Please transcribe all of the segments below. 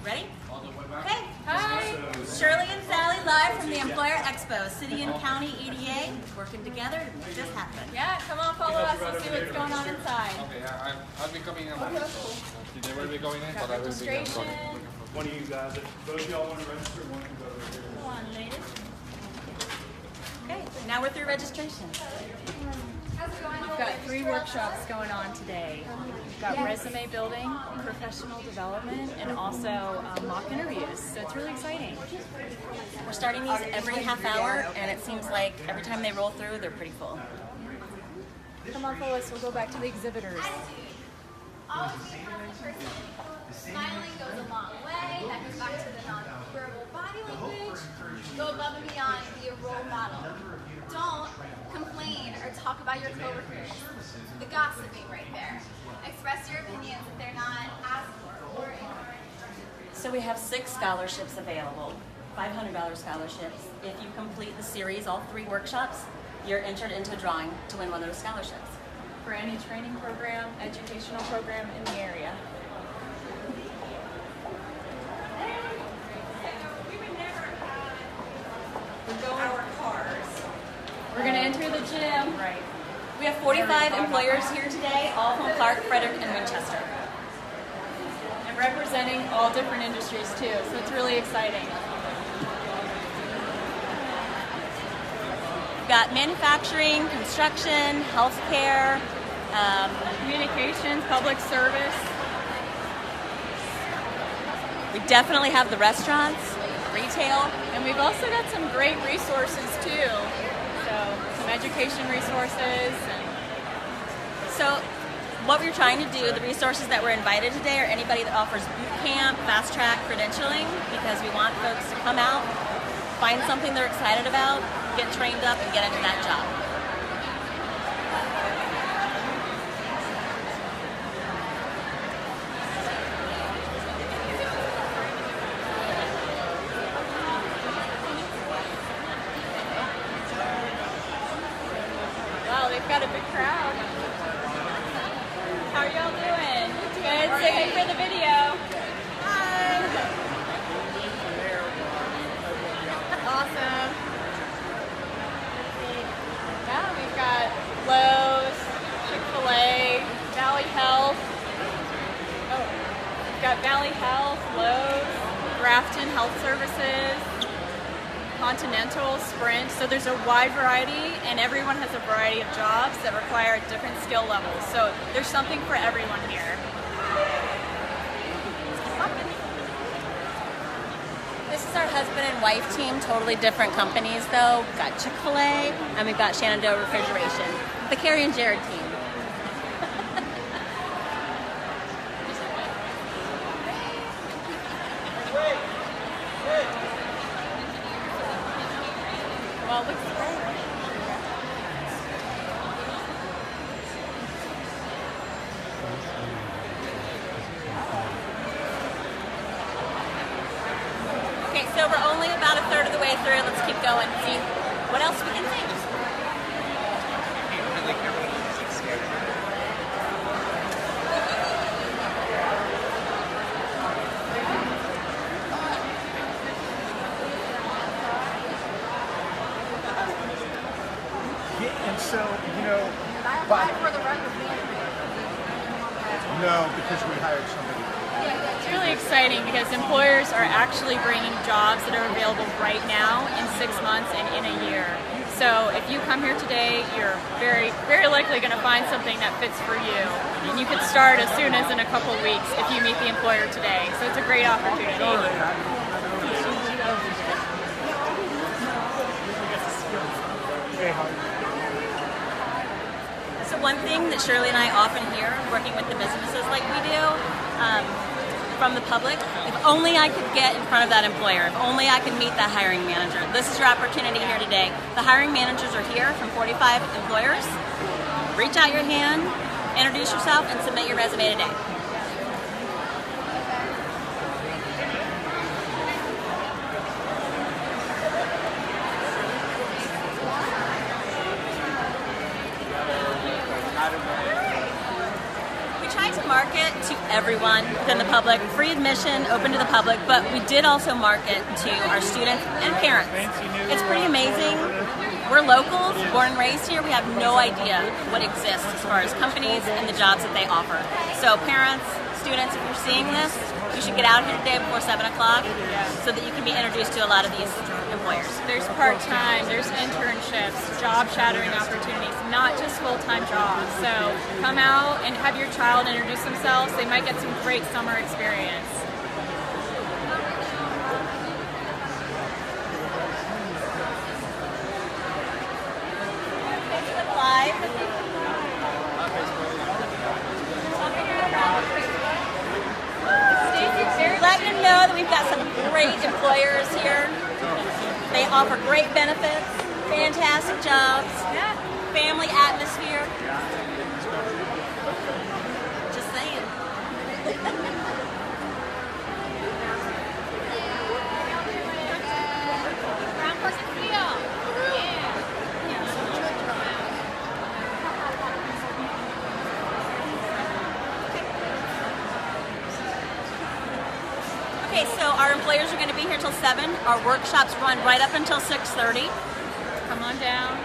Ready? Okay. Hi. Shirley and Sally live from the Employer Expo. City and County EDA working together to make this happen. Yeah, come on, follow us and see what's going on inside. Okay, I'll be coming in a moment, so they will be going in, but I will be Registration. One of you guys, if both of y'all want to register, one can go over here. Come on, ladies. Okay, now we're through registration. We've got 3 workshops going on today. We've got resume building, professional development, and also mock interviews. So it's really exciting. We're starting these every half hour, and it seems like every time they roll through, they're pretty full. Come on, follow us. We'll go back to the exhibitors. Smiling goes a long way. That goes back to the non-verbal body language. Go above and beyond. Be a role model. Don't complain or talk about your coworkers. The gossiping right there. Express your opinions if they're not asked for or ignored. So we have 6 scholarships available, $500 scholarships. If you complete the series, all 3 workshops, you're entered into a drawing to win one of those scholarships. For any training program, educational program in the area. We're going to enter the gym. Right. We have 45 employers here today, all from Clark, Frederick, and Winchester. And representing all different industries too, so it's really exciting. We've got manufacturing, construction, healthcare, Communications, public service. we definitely have the restaurants, retail. And we've also got some great resources too. So some education resources. So what we're trying to do, the resources that we're invited today are anybody that offers boot camp, fast track credentialing, because we want folks to come out, find something they're excited about, get trained up, and get into that job. Wow, they've got a big crowd. How are y'all doing? Good. Say hey for the video. Hi. Awesome. Yeah, we've got Lowe's, Chick-fil-A, Valley Health. Oh, we've got Valley Health, Lowe's, Grafton Health Services, Continental, Sprint. So there's a wide variety, and everyone has a variety of jobs that require different skill levels. So there's something for everyone here. This is our husband and wife team, totally different companies though. We've got Chick-fil-A, and we've got Shenandoah Refrigeration. The Carrie and Jared team. Well, it looks great. Okay, so we're only about a third of the way through. Let's keep going and see what else we can think. And so, you know, no, because we hired somebody. It's really exciting because employers are actually bringing jobs that are available right now in 6 months and in a year. So if you come here today, you're very, very likely going to find something that fits for you. And you could start as soon as in a couple weeks if you meet the employer today. So it's a great opportunity. So one thing that Shirley and I often hear working with the businesses like we do from the public, if only I could get in front of that employer, if only I could meet that hiring manager. This is your opportunity here today. The hiring managers are here from 45 employers. Reach out your hand, introduce yourself, and submit your resume today. We try to market to everyone, within the public, free admission, open to the public, but we did also market to our students and parents. It's pretty amazing. We're locals, born and raised here. We have no idea what exists as far as companies and the jobs that they offer. So parents, students, if you're seeing this, you should get out here today before 7 o'clock so that you can be introduced to a lot of these employers. There's part-time, there's internships, job shadowing opportunities, not just full-time jobs. So come out and have your child introduce themselves. They might get some great summer experience. Facebook Live. Letting them know that we've got some great employers here. They offer great benefits, fantastic jobs, family atmosphere. Just saying. Okay, so our employers are going to be here till 7. Our workshops run right up until 6:30. Come on down.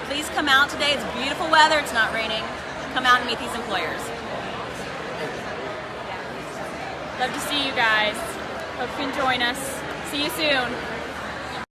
Please come out today. It's beautiful weather. It's not raining. Come out and meet these employers. Love to see you guys. Hope you can join us. See you soon.